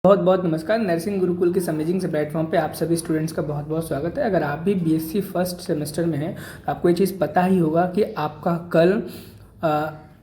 बहुत बहुत नमस्कार। नर्सिंग गुरुकुल के अमेजिंग से प्लेटफॉर्म पे आप सभी स्टूडेंट्स का बहुत बहुत स्वागत है। अगर आप भी बीएससी फर्स्ट सेमेस्टर में हैं तो आपको ये चीज़ पता ही होगा कि आपका कल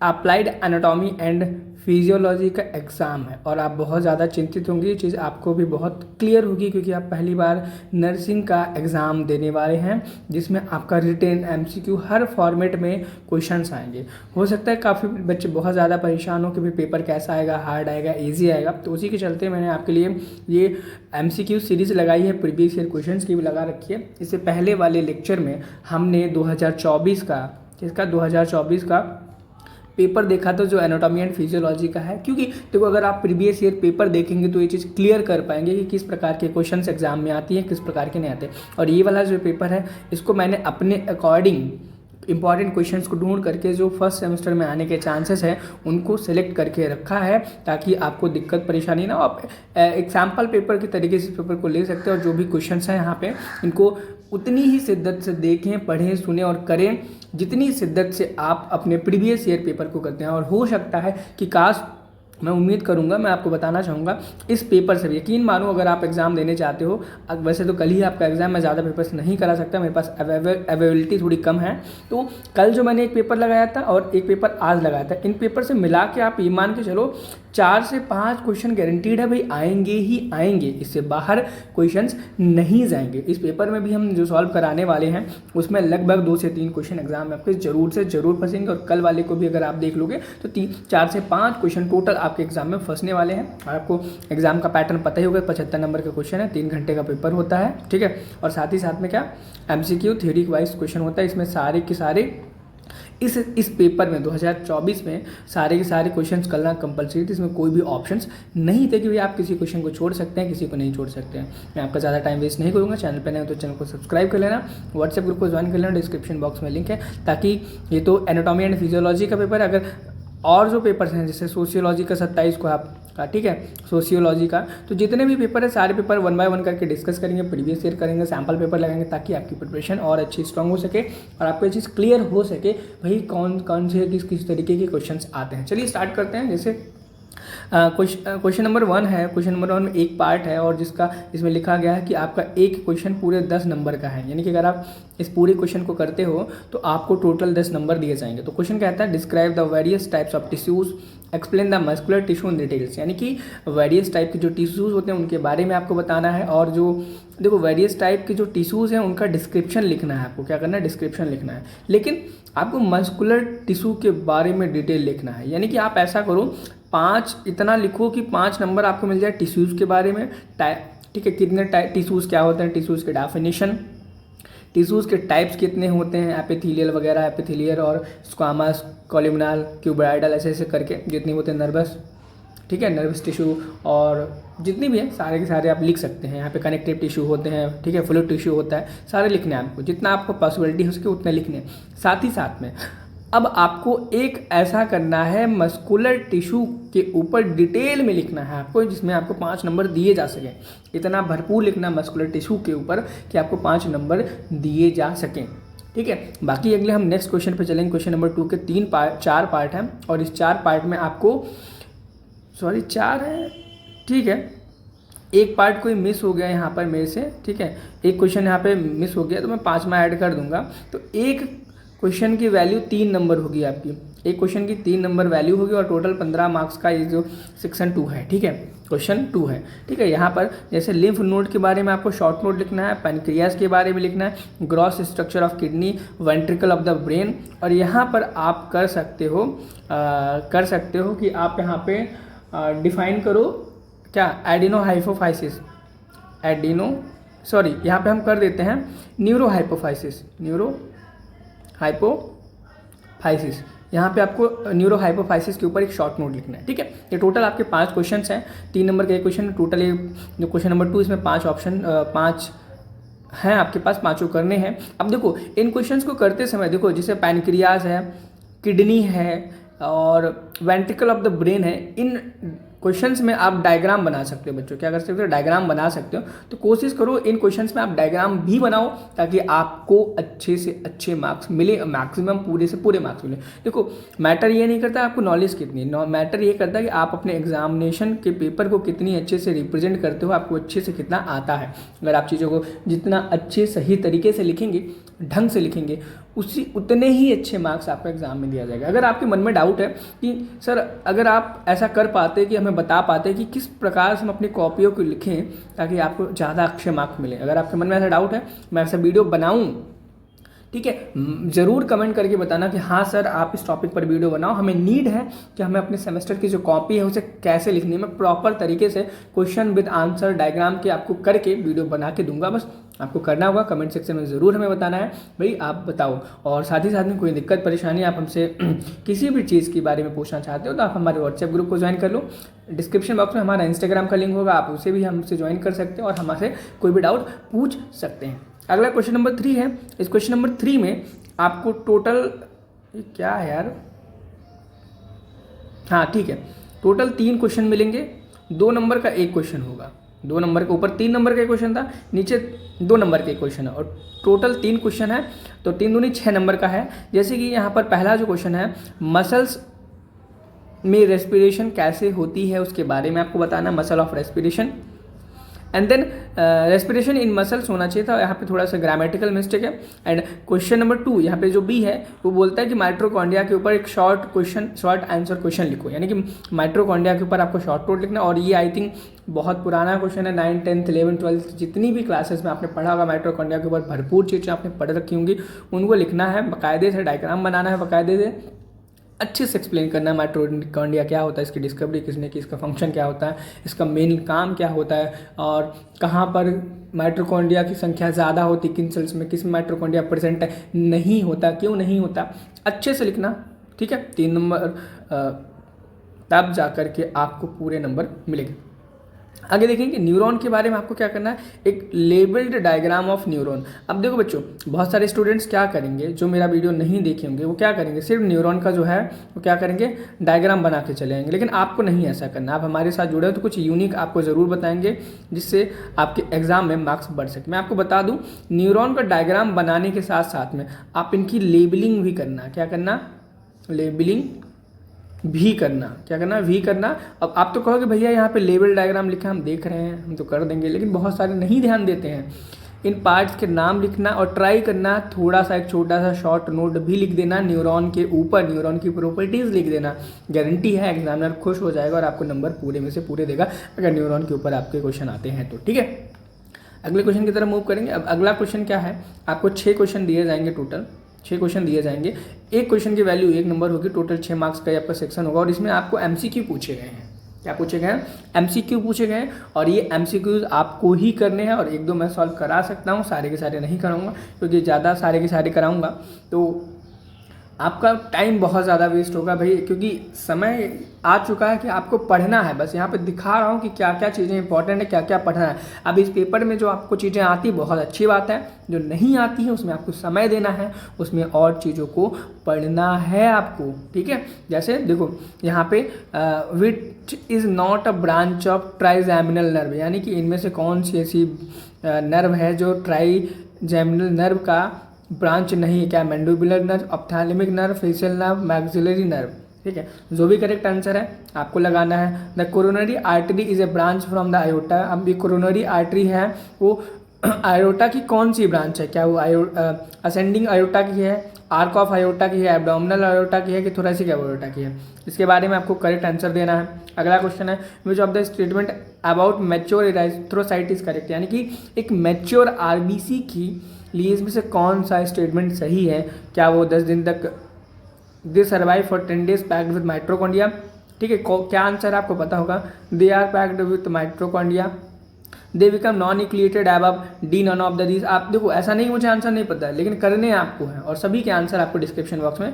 अप्लाइड एनाटॉमी एंड फिजियोलॉजी का एग्ज़ाम है और आप बहुत ज़्यादा चिंतित होंगे। ये चीज़ आपको भी बहुत क्लियर होगी क्योंकि आप पहली बार नर्सिंग का एग्ज़ाम देने वाले हैं जिसमें आपका रिटेन एमसीक्यू हर फॉर्मेट में क्वेश्चंस आएंगे। हो सकता है काफ़ी बच्चे बहुत ज़्यादा परेशान हो कि भाई पेपर कैसा आएगा, हार्ड आएगा, ईजी आएगा। तो उसी के चलते मैंने आपके लिए ये एमसीक्यू सीरीज़ लगाई है, प्रीवियस ईयर क्वेश्चंस की भी लगा रखी है। इससे पहले वाले लेक्चर में हमने 2024 का पेपर देखा था जो एनाटॉमी एंड फिजियोलॉजी का है। क्योंकि देखो, अगर आप प्रीवियस ईयर पेपर देखेंगे तो ये चीज़ क्लियर कर पाएंगे कि किस प्रकार के क्वेश्चंस एग्जाम में आती हैं, किस प्रकार के नहीं आते। और ये वाला जो पेपर है इसको मैंने अपने अकॉर्डिंग इंपॉर्टेंट क्वेश्चंस को ढूंढ करके जो फर्स्ट सेमेस्टर में आने के चांसेस हैं उनको सेलेक्ट करके रखा है ताकि आपको दिक्कत परेशानी ना हो। आप एक सैम्पल पेपर के तरीके से पेपर को ले सकते हैं और जो भी क्वेश्चंस हैं यहाँ पे इनको उतनी ही शिद्दत से देखें, पढ़ें, सुने और करें जितनी शिद्दत से आप अपने प्रीवियस ईयर पेपर को करते हैं। और हो सकता है कि काश, मैं उम्मीद करूंगा, मैं आपको बताना चाहूँगा इस पेपर से यकीन मानो अगर आप एग्ज़ाम देने चाहते हो। वैसे तो कल ही आपका एग्ज़ाम, मैं ज़्यादा पेपर्स नहीं करा सकता, मेरे पास अवेलेबिलिटी थोड़ी कम है। तो कल जो मैंने एक पेपर लगाया था और एक पेपर आज लगाया था, इन पेपर से मिला के आप ये मान के चलो 4 से 5 क्वेश्चन गारंटीड है भाई, आएंगे ही आएंगे, इससे बाहर क्वेश्चंस नहीं जाएंगे। इस पेपर में भी हम जो सॉल्व कराने वाले हैं उसमें लगभग 2 से 3 क्वेश्चन एग्जाम में आपके जरूर से जरूर फंसेंगे। और कल वाले को भी अगर आप देख लोगे तो 4 से 5 क्वेश्चन टोटल आपके एग्जाम में फंसने वाले हैं। और आपको एग्जाम का पैटर्न पता ही होगा, 75 नंबर का क्वेश्चन है, 3 घंटे का पेपर होता है, ठीक है। और साथ ही साथ में क्या एमसीक्यू थ्योरी वाइज क्वेश्चन होता है। इसमें सारे के सारे इस पेपर में 2024 में सारे के सारे क्वेश्चंस करना कंपलसरी थे। इसमें कोई भी ऑप्शंस नहीं थे कि भाई आप किसी क्वेश्चन को छोड़ सकते हैं, किसी को नहीं छोड़ सकते हैं। मैं आपका ज़्यादा टाइम वेस्ट नहीं करूँगा। चैनल पर नहीं तो चैनल को सब्सक्राइब कर लेना, व्हाट्सएप ग्रुप को ज्वाइन कर लेना, डिस्क्रिप्शन बॉक्स में लिंक है। ताकि ये तो एनाटॉमी एंड फिजियोलॉजी का पेपर, अगर और जो पेपर्स हैं जैसे सोशियोलॉजी का 27 को आपका, ठीक है, सोशियोलॉजी का, तो जितने भी पेपर है सारे पेपर 1 बाय 1 करके डिस्कस करेंगे, प्रीवियस ईयर करेंगे, सैम्पल पेपर लगाएंगे ताकि आपकी प्रिपरेशन और अच्छी स्ट्रांग हो सके और आपको ये चीज़ क्लियर हो सके भाई कौन कौन से किस तरीके के क्वेश्चंस आते हैं। चलिए स्टार्ट करते हैं। जैसे क्वेश्चन नंबर 1 है। क्वेश्चन नंबर 1 में एक पार्ट है और जिसका इसमें लिखा गया है कि आपका एक क्वेश्चन पूरे 10 नंबर का है, यानी कि अगर आप इस पूरे क्वेश्चन को करते हो तो आपको टोटल 10 नंबर दिए जाएंगे। तो क्वेश्चन कहता है describe the various types of tissues, explain the muscular tissue in details, यानी कि वेरियस टाइप के जो टिश्यूज होते हैं उनके बारे में आपको बताना है। और जो देखो वेरियस टाइप के जो टिश्यूज हैं उनका डिस्क्रिप्शन लिखना है। आपको क्या करना है, डिस्क्रिप्शन लिखना है, लेकिन आपको मस्कुलर टिश्यू के बारे में डिटेल लिखना है। यानी कि आप ऐसा करो 5 इतना लिखो कि 5 नंबर आपको मिल जाए टिश्यूज़ के बारे में, ठीक है, कितने टिश्यूज़ क्या होते हैं, टिश्यूज़ के डेफिनेशन, टिश्यूज़ के टाइप्स कितने होते हैं, एपिथेलियल वगैरह, एपिथेलियल और स्क्वामस, कॉलमनार, क्यूबॉइडल, ऐसे ऐसे करके जितने होते हैं, नर्वस, ठीक है, नर्वस टिश्यू और जितनी भी है सारे के सारे आप लिख सकते हैं। यहाँ पे कनेक्टिव टिश्यू होते हैं, ठीक है, फ्लूइड टिश्यू होता है, सारे लिखने हैं आपको, जितना आपको पॉसिबिलिटी हो सके उतने लिखने हैं। साथ ही साथ में अब आपको एक ऐसा करना है मस्कुलर टिश्यू के ऊपर डिटेल में लिखना है आपको, जिसमें आपको 5 नंबर दिए जा सकें। इतना भरपूर लिखना मस्कुलर टिश्यू के ऊपर कि आपको 5 नंबर दिए जा सकें, ठीक है। बाकी अगले हम नेक्स्ट क्वेश्चन पे चलेंगे। क्वेश्चन नंबर 2 के 4 पार्ट हैं और इस 4 पार्ट में आपको 4 है, ठीक है, एक पार्ट कोई मिस हो गया यहाँ पर मेरे से, ठीक है, एक क्वेश्चन यहाँ पे मिस हो गया तो मैं 5वां ऐड कर दूंगा। तो एक क्वेश्चन की वैल्यू 3 नंबर होगी आपकी, एक क्वेश्चन की 3 नंबर वैल्यू होगी और टोटल 15 मार्क्स का ये जो सेक्शन 2 है, ठीक है, क्वेश्चन 2 है, ठीक है। यहाँ पर जैसे लिम्फ नोड के बारे में आपको शॉर्ट नोट लिखना है, पैनक्रियास के बारे में लिखना है, gross structure of kidney, ventricle of the brain. और यहाँ पर आप कर सकते हो कि आप यहाँ पे डिफाइन करो क्या, एडिनोहाइपोफाइसिस, यहाँ पे हम कर देते हैं न्यूरोहाइपोफाइसिस, यहाँ पे आपको न्यूरोहाइपोफाइसिस के ऊपर एक शॉर्ट नोट लिखना है, ठीक है। ये टोटल आपके 5 क्वेश्चन हैं, 3 नंबर का एक क्वेश्चन, टोटल ये जो क्वेश्चन नंबर 2 इसमें 5 ऑप्शन 5 हैं आपके पास, 5 करने हैं। अब देखो इन क्वेश्चंस को करते समय देखो जैसे पैनक्रियाज है, किडनी है और वेंट्रिकल ऑफ द ब्रेन है, इन क्वेश्चंस में आप डायग्राम बना सकते हो बच्चों, क्या कर सकते हो, डायग्राम बना सकते हो। तो कोशिश करो इन क्वेश्चंस में आप डायग्राम भी बनाओ ताकि आपको अच्छे से अच्छे मार्क्स मिले, मैक्सिमम पूरे से पूरे मार्क्स मिले। देखो मैटर ये नहीं करता आपको नॉलेज कितनी, मैटर ये करता है कि आप अपने एग्जामिनेशन के पेपर को कितनी अच्छे से रिप्रेजेंट करते हो, आपको अच्छे से कितना आता है। अगर आप चीज़ों को जितना अच्छे सही तरीके से लिखेंगे, ढंग से लिखेंगे, उतने ही अच्छे मार्क्स आपको एग्जाम में दिया जाएगा। अगर आपके मन में डाउट है कि सर अगर आप ऐसा कर पाते कि हमें बता पाते कि किस प्रकार से हम अपनी कॉपियों को लिखें ताकि आपको ज़्यादा अच्छे मार्क्स मिले, अगर आपके मन में ऐसा डाउट है मैं ऐसा वीडियो बनाऊँ, ठीक है, ज़रूर कमेंट करके बताना कि हाँ सर आप इस टॉपिक पर वीडियो बनाओ। हमें नीड है कि हमें अपने सेमेस्टर की जो कॉपी है उसे कैसे लिखनी है, मैं प्रॉपर तरीके से क्वेश्चन विद आंसर डायग्राम के आपको करके वीडियो बना के दूंगा। बस आपको करना होगा कमेंट सेक्शन में ज़रूर हमें बताना है भाई आप बताओ। और साथ ही साथ में कोई दिक्कत परेशानी आप हमसे किसी भी चीज़ के बारे में पूछना चाहते हो तो आप हमारे व्हाट्सएप ग्रुप को ज्वाइन कर लो। डिस्क्रिप्शन बॉक्स में हमारा इंस्टाग्राम का लिंक होगा, आप उसे भी हमसे ज्वाइन कर सकते हो और हमसे कोई भी डाउट पूछ सकते हैं। अगला क्वेश्चन नंबर 3 है। इस क्वेश्चन नंबर 3 में आपको टोटल क्या है यार, हाँ ठीक है, टोटल 3 क्वेश्चन मिलेंगे। 2 नंबर का एक क्वेश्चन होगा, 2 नंबर के ऊपर 3 नंबर का क्वेश्चन था, नीचे 2 नंबर के क्वेश्चन है और टोटल 3 क्वेश्चन है तो 3 दूनी 6 नंबर का है। जैसे कि यहाँ पर पहला जो क्वेश्चन है मसल्स में रेस्पिरेशन कैसे होती है उसके बारे में आपको बताना, muscle of respiration and then respiration in muscles होना चाहिए था, यहाँ पे थोड़ा सा ग्रामेटिकल मिस्टेक है। एंड क्वेश्चन नंबर 2 यहाँ पे जो बी है वो बोलता है कि माइट्रोकॉन्ड्रिया के ऊपर एक शॉर्ट आंसर क्वेश्चन लिखो, यानी कि माइट्रोकॉन्ड्रिया के ऊपर आपको शॉर्ट नोट लिखना। और ये आई थिंक बहुत पुराना क्वेश्चन है, 9th 10th 11th 12th जितनी भी क्लासेस में आपने पढ़ा होगा माइट्रोकॉन्ड्रिया के ऊपर भरपूर चीज़ें आपने पढ़ रखी होंगी, उनको लिखना है, बाकायदे से डायग्राम बनाना है, बाकायदे से अच्छे से एक्सप्लेन करना है माइटोकॉन्ड्रिया क्या होता है, इसकी डिस्कवरी किसने की, इसका फंक्शन क्या होता है, इसका मेन काम क्या होता है और कहाँ पर माइटोकॉन्ड्रिया की संख्या ज़्यादा होती, किन सेल्स में किस माइटोकॉन्ड्रिया प्रेजेंट है, नहीं होता, क्यों नहीं होता, अच्छे से लिखना, ठीक है। 3 नंबर तब जा कर के आपको पूरे नंबर मिलेंगे। आगे देखेंगे न्यूरॉन के बारे में आपको क्या करना है, एक लेबल्ड डायग्राम ऑफ न्यूरॉन। अब देखो बच्चों बहुत सारे स्टूडेंट्स क्या करेंगे जो मेरा वीडियो नहीं देखे होंगे, वो क्या करेंगे सिर्फ न्यूरॉन का जो है वो क्या करेंगे डायग्राम बना के चले जाएंगे, लेकिन आपको नहीं ऐसा करना। आप हमारे साथ जुड़े हो तो कुछ यूनिक आपको ज़रूर बताएंगे जिससे आपके एग्जाम में मार्क्स बढ़ सके। मैं आपको बता दूँ न्यूरॉन का डायग्राम बनाने के साथ साथ में आप इनकी लेबलिंग भी करना, क्या करना, लेबलिंग भी करना, क्या करना, भी करना। अब आप तो कहोगे भैया यहाँ पे लेबल डायग्राम लिखा हम देख रहे हैं, हम तो कर देंगे, लेकिन बहुत सारे नहीं ध्यान देते हैं। इन पार्ट्स के नाम लिखना और ट्राई करना थोड़ा सा एक छोटा सा शॉर्ट नोट भी लिख देना न्यूरॉन के ऊपर, न्यूरॉन की प्रॉपर्टीज़ लिख देना। गारंटी है एग्जामिनर खुश हो जाएगा और आपको नंबर पूरे में से पूरे देगा अगर न्यूरॉन के ऊपर आपके क्वेश्चन आते हैं तो, ठीक है। अगले क्वेश्चन की तरफ मूव करेंगे। अब अगला क्वेश्चन क्या है, आपको 6 क्वेश्चन दिए जाएंगे, टोटल 6 क्वेश्चन दिए जाएंगे। एक क्वेश्चन की वैल्यू 1 नंबर होगी, टोटल 6 मार्क्स का आपका सेक्शन होगा और इसमें आपको एमसीक्यू पूछे गए हैं। क्या पूछे गए हैं, एमसीक्यू पूछे गए हैं और ये एमसीक्यूज आपको ही करने हैं और 1-2 मैं सॉल्व करा सकता हूँ, सारे के सारे नहीं कराऊंगा क्योंकि ज़्यादा सारे के सारे कराऊंगा तो आपका टाइम बहुत ज़्यादा वेस्ट होगा भाई, क्योंकि समय आ चुका है कि आपको पढ़ना है। बस यहाँ पे दिखा रहा हूँ कि क्या क्या चीज़ें इंपॉर्टेंट है, क्या क्या पढ़ना है। अब इस पेपर में जो आपको चीज़ें आती बहुत अच्छी बात है, जो नहीं आती है उसमें आपको समय देना है, उसमें और चीज़ों को पढ़ना है आपको, ठीक है। जैसे देखो यहाँ पे which is not a branch of trigeminal nerve, यानी कि इनमें से कौन सी ऐसी नर्व है जो ट्राइजेमिनल नर्व का ब्रांच नहीं है, क्या mandibular nerve, ophthalmic nerve, facial nerve, maxillary nerve, ठीक है। जो भी करेक्ट आंसर है आपको लगाना है। The coronary artery is a branch from the iota. अब ये कोरोनरी आर्टरी है वो आयोटा की कौन सी ब्रांच है, क्या वो असेंडिंग आयोटा की है, आर्क ऑफ आयोटा की है, एब्डोमिनल आयोटा की है कि थोरेसिक आयोटा की है, इसके बारे में आपको करेक्ट आंसर देना है। अगला क्वेश्चन है which of the statement about mature erythrocyte is correct, यानी कि एक मैच्योर आरबीसी की लिए इसमें से कौन सा स्टेटमेंट सही है, क्या वो 10 दिन तक they survive for 10 days packed with mitochondria, ठीक है। क्या आंसर आपको पता होगा, they are packed with mitochondria, they become non equated above D none of the these. आप देखो ऐसा नहीं मुझे आंसर नहीं पता है, लेकिन करने आपको हैं और सभी के आंसर आपको डिस्क्रिप्शन बॉक्स में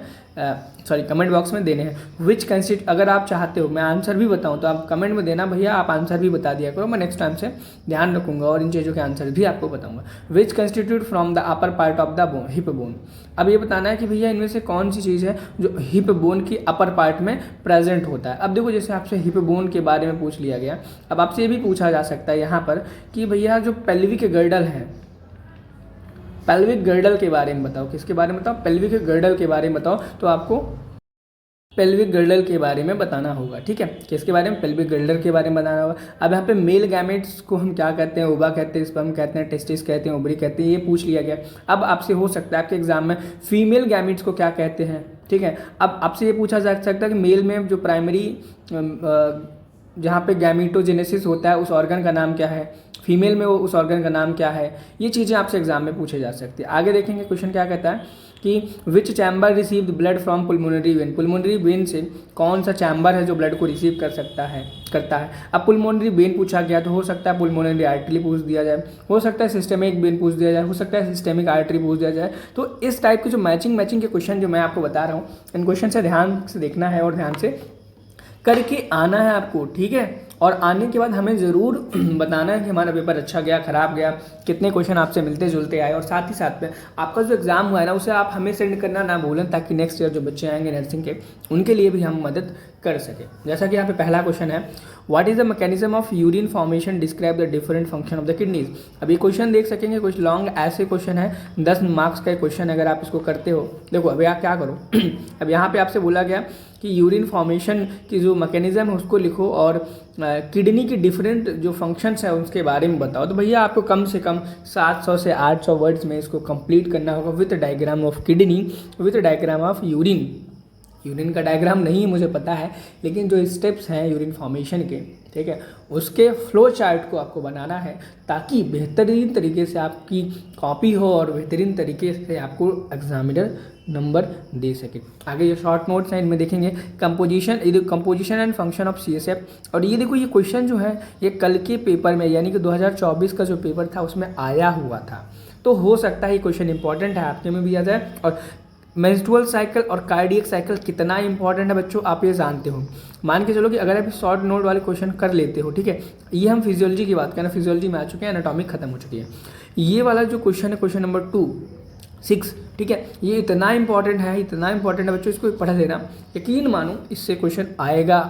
कमेंट बॉक्स में देने हैं। विच कंस्टिट्यूट, अगर आप चाहते हो मैं आंसर भी बताऊं तो आप कमेंट में देना भैया, आप आंसर भी बता दिया करो, मैं नेक्स्ट टाइम से ध्यान रखूंगा और इन चीज़ों के आंसर भी आपको बताऊंगा। Which constitute from the upper part of the hip bone. अब ये बताना है कि भैया इनमें से कौन सी चीज़ है जो हिप बोन की अपर पार्ट में प्रेजेंट होता है। अब देखो जैसे आपसे हिप बोन के बारे में पूछ लिया गया, अब आपसे ये भी पूछा जा सकता है यहाँ पर कि भैया जो पेल्विक गर्डल है, पेल्विक गर्डल के बारे में बताओ। किसके बारे में बताओ? पेल्विक गर्डल के बारे में बताओ। तो आपको पेल्विक गर्डल के बारे में बताना होगा, ठीक है। किसके बारे में? पेल्विक गर्डल के बारे में बताना होगा। अब यहाँ पे मेल गैमेट्स को हम क्या कहते हैं? ओवा कहते हैं, स्पर्म कहते हैं, टेस्टिस कहते हैं, ओवरी कहते हैं, ये पूछ लिया गया। अब आपसे हो सकता है आपके एग्जाम में फीमेल गैमेट्स को क्या कहते हैं, ठीक है। अब आपसे ये पूछा जा सकता है कि मेल में जो प्राइमरी जहाँ पे गैमेटोजेनेसिस होता है उस ऑर्गन का नाम क्या है, फीमेल में वो उस ऑर्गन का नाम क्या है। ये चीज़ें आपसे एग्जाम में पूछे जा सकती है। आगे देखेंगे क्वेश्चन क्या कहता है कि which chamber received blood from pulmonary vein. Pulmonary vein से कौन सा चैम्बर है जो ब्लड को रिसीव करता है। अब पुलमोनरी वेन पूछा गया तो हो सकता है पुलमोनरी आर्टरी पूछ दिया जाए, हो सकता है सिस्टेमिक वेन पूछ दिया जाए, हो सकता है सिस्टेमिक आर्टरी पूछ दिया जाए। तो इस टाइप के जो मैचिंग के क्वेश्चन जो मैं आपको बता रहा हूँ, इन क्वेश्चन से ध्यान से देखना है और ध्यान से करके आना है आपको, ठीक है। और आने के बाद हमें ज़रूर बताना है कि हमारा पेपर अच्छा गया, ख़राब गया, कितने क्वेश्चन आपसे मिलते जुलते आए। और साथ ही साथ में आपका जो एग्ज़ाम हुआ है ना उसे आप हमें सेंड करना ना भूलें, ताकि नेक्स्ट ईयर जो बच्चे आएंगे नर्सिंग के उनके लिए भी हम मदद कर सकें। जैसा कि यहाँ पे पहला क्वेश्चन है, what is the mechanism of urine formation, describe the different function of the kidneys. अब ये क्वेश्चन देख सकेंगे, कुछ लॉन्ग ऐसे क्वेश्चन है, 10 मार्क्स का क्वेश्चन। अगर आप इसको करते हो, देखो अभी आप क्या करो अब यहाँ पे आपसे बोला गया कि यूरिन फॉर्मेशन की जो मैकेनिज्म है उसको लिखो और किडनी की डिफरेंट जो फंक्शंस है उसके बारे में बताओ। तो भैया आपको कम से कम 700 से 800 वर्ड्स में इसको कंप्लीट करना होगा with diagram of kidney, with diagram of urine. Urine का डायग्राम नहीं मुझे पता है, लेकिन जो स्टेप्स हैं यूरिन फॉर्मेशन के, ठीक है, उसके फ्लो चार्ट को आपको बनाना है ताकि बेहतरीन तरीके से आपकी कॉपी हो और बेहतरीन तरीके से आपको एग्जामिनर नंबर दे सके। आगे ये शॉर्ट नोट्स हैं, इनमें देखेंगे composition and function of CSF। और ये देखो ये क्वेश्चन जो है ये कल के पेपर में यानी कि 2024 का जो पेपर था उसमें आया हुआ था, तो हो सकता है ये क्वेश्चन इंपॉर्टेंट है आपके में भी आ जाए। और मेंस्ट्रुअल साइकिल और कार्डियक साइकिल कितना इंपॉर्टेंट है बच्चों आप ये जानते हो। मान के चलो कि अगर आप शॉर्ट नोट वाले क्वेश्चन कर लेते हो, ठीक है, ये हम फिजियोलॉजी की बात करें, फिजियोलॉजी में आ चुके हैं, एनाटॉमिक खत्म हो चुकी है। ये वाला जो क्वेश्चन है क्वेश्चन नंबर 6, ठीक है, ये इतना इंपॉर्टेंट है बच्चों, इसको पढ़ लेना, यकीन मानो इससे क्वेश्चन आएगा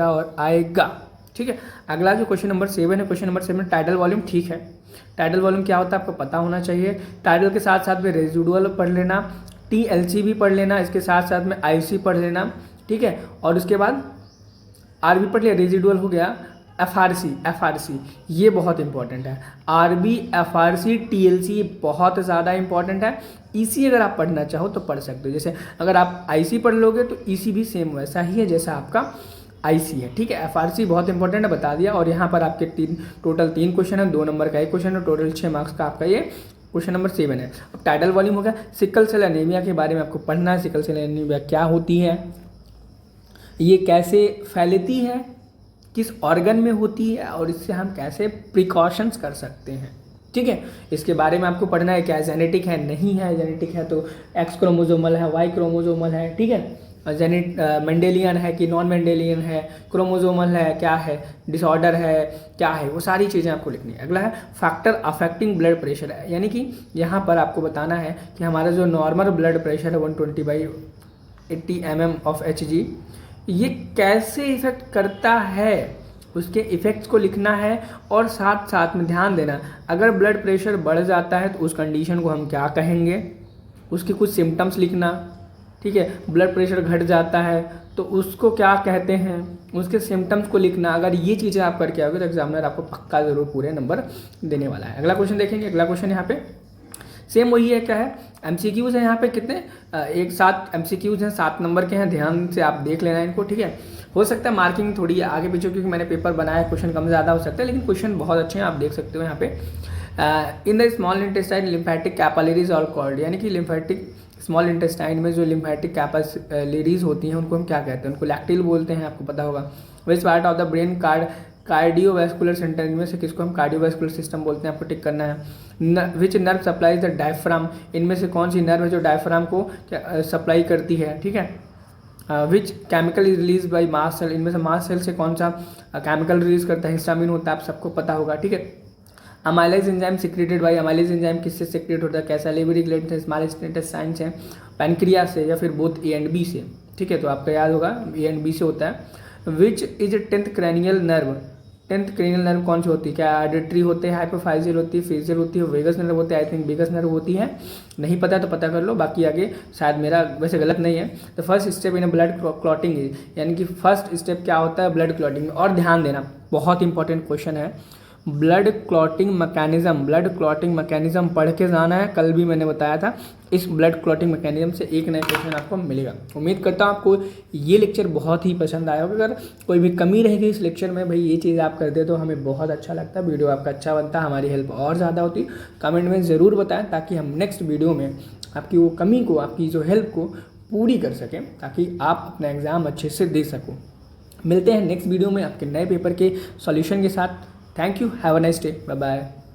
और आएगा, ठीक है। अगला जो क्वेश्चन नंबर 7 है, क्वेश्चन नंबर 7 टाइडल वॉल्यूम, ठीक है। टाइडल वॉल्यूम क्या होता है आपको पता होना चाहिए। टाइडल के साथ साथ में रेजिडुअल पढ़ लेना, TLC भी पढ़ लेना, इसके साथ साथ में IC पढ़ लेना, ठीक है। और उसके बाद RB पढ़ लिया, रेजिडुअल हो गया, FRC ये बहुत इंपॉर्टेंट है। RB, FRC, TLC बहुत ज़्यादा इंपॉर्टेंट है। EC अगर आप पढ़ना चाहो तो पढ़ सकते हो, जैसे अगर आप IC पढ़ लोगे तो EC भी सेम वैसा ही है जैसा आपका IC है, ठीक है। FRC बहुत इंपॉर्टेंट है, बता दिया। और यहाँ पर आपके टोटल 3 क्वेश्चन है, 2 नंबर का एक क्वेश्चन है, टोटल 6 मार्क्स का आपका ये क्वेश्चन नंबर 7 है। अब टाइडल वॉल्यूम हो गया। सिकल सेल एनीमिया के बारे में आपको पढ़ना है। सिकल सेल एनीमिया क्या होती है, ये कैसे फैलती है, किस ऑर्गन में होती है और इससे हम कैसे प्रिकॉशंस कर सकते हैं, ठीक है, इसके बारे में आपको पढ़ना है। क्या जेनेटिक है, नहीं है, जेनेटिक है तो X क्रोमोजोमल है, Y क्रोमोजोमल है, ठीक है, मेंडेलियन है कि नॉन मेंडेलियन है, क्रोमोजोमल है, क्या है, डिसऑर्डर है, क्या है, वो सारी चीज़ें आपको लिखनी है। अगला है फैक्टर अफेक्टिंग ब्लड प्रेशर है, यानी कि यहाँ पर आपको बताना है कि हमारा जो नॉर्मल ब्लड प्रेशर है 120/80 mm of Hg, ये कैसे इफेक्ट करता है, उसके इफ़ेक्ट्स को लिखना है। और साथ साथ में ध्यान देना, अगर ब्लड प्रेशर बढ़ जाता है तो उस कंडीशन को हम क्या कहेंगे, उसके कुछ सिम्टम्स लिखना, ठीक है। ब्लड प्रेशर घट जाता है तो उसको क्या कहते हैं, उसके सिम्टम्स को लिखना। अगर ये चीज़ें आप करके आओगे तो एग्जामिनर आपको पक्का ज़रूर पूरे नंबर देने वाला है। अगला क्वेश्चन देखेंगे। अगला क्वेश्चन यहाँ पे सेम वही है, क्या है, MCQs है। यहाँ पे कितने, एक 7 MCQs हैं, 7 नंबर के हैं, ध्यान से आप देख लेना इनको, ठीक है। हो सकता है मार्किंग थोड़ी आगे पीछे, क्योंकि मैंने पेपर बनाया, क्वेश्चन कम ज़्यादा हो सकता है, लेकिन क्वेश्चन बहुत अच्छे हैं, आप देख सकते हो यहाँ पे। In the small intestine lymphatic capillaries all called, यानी कि लिम्फेटिक स्मॉल इंटेस्टाइन में जो लिम्फेटिक कैपिलरीज होती हैं उनको हम क्या कहते हैं, उनको लैक्टिल बोलते हैं, आपको पता होगा। Which part of the brain card cardiovascular centre, इनमें से किसको हम कार्डियोवैस्कुलर सिस्टम बोलते हैं, आपको टिक करना है। Which nerve supplies the diaphragm, इनमें से कौन सी नर्व है जो डायफ्राम को सप्लाई करती है, ठीक है। Which chemical is release by mast cell, इनमें से मास्ट सेल से कौन सा केमिकल रिलीज करता है, हिस्टामिन होता है, आप सबको पता होगा, ठीक है। Amylase enzyme secreted by, amylase enzyme किससे सिक्रेट होता है, कैसा, लेबरी ग्लैंड से, स्मॉल इंटेस्टाइन से, पैनक्रियास से, या फिर बोथ ए एंड बी से, ठीक है। तो आपको याद होगा ए एंड बी से होता है। Which is 10th cranial nerve, 10th cranial nerve कौन सी होती है, क्या ऑडिटरी होते हैं, हाइपोफाइजियल होती है, फेजियल होती है, वेगस नर्व होती है, आई थिंक वेगस नर्व होती है, नहीं पता तो पता कर लो, बाकी आगे शायद मेरा वैसे गलत नहीं है। तो first step in blood clotting is, यानी कि फर्स्ट स्टेप क्या होता है ब्लड क्लॉटिंग। और ध्यान देना, बहुत इंपॉर्टेंट क्वेश्चन है, blood clotting mechanism, blood clotting mechanism पढ़ के जाना है, कल भी मैंने बताया था। इस ब्लड क्लॉटिंग मैकेनिज्म से एक नया क्वेश्चन आपको मिलेगा। उम्मीद करता हूँ आपको ये लेक्चर बहुत ही पसंद आया होगा। अगर कोई भी कमी रहेगी इस लेक्चर में, भाई ये चीज़ आप करते तो हमें बहुत अच्छा लगता, वीडियो आपका अच्छा बनता, हमारी हेल्प और ज़्यादा होती। कमेंट में ज़रूर बताएं ताकि हम नेक्स्ट वीडियो में आपकी वो कमी को, आपकी जो हेल्प को पूरी कर सकें, ताकि आप अपना एग्ज़ाम अच्छे से दे सको। मिलते हैं नेक्स्ट वीडियो में आपके नए पेपर के सॉल्यूशन के साथ। Thank you, have a nice day, bye bye.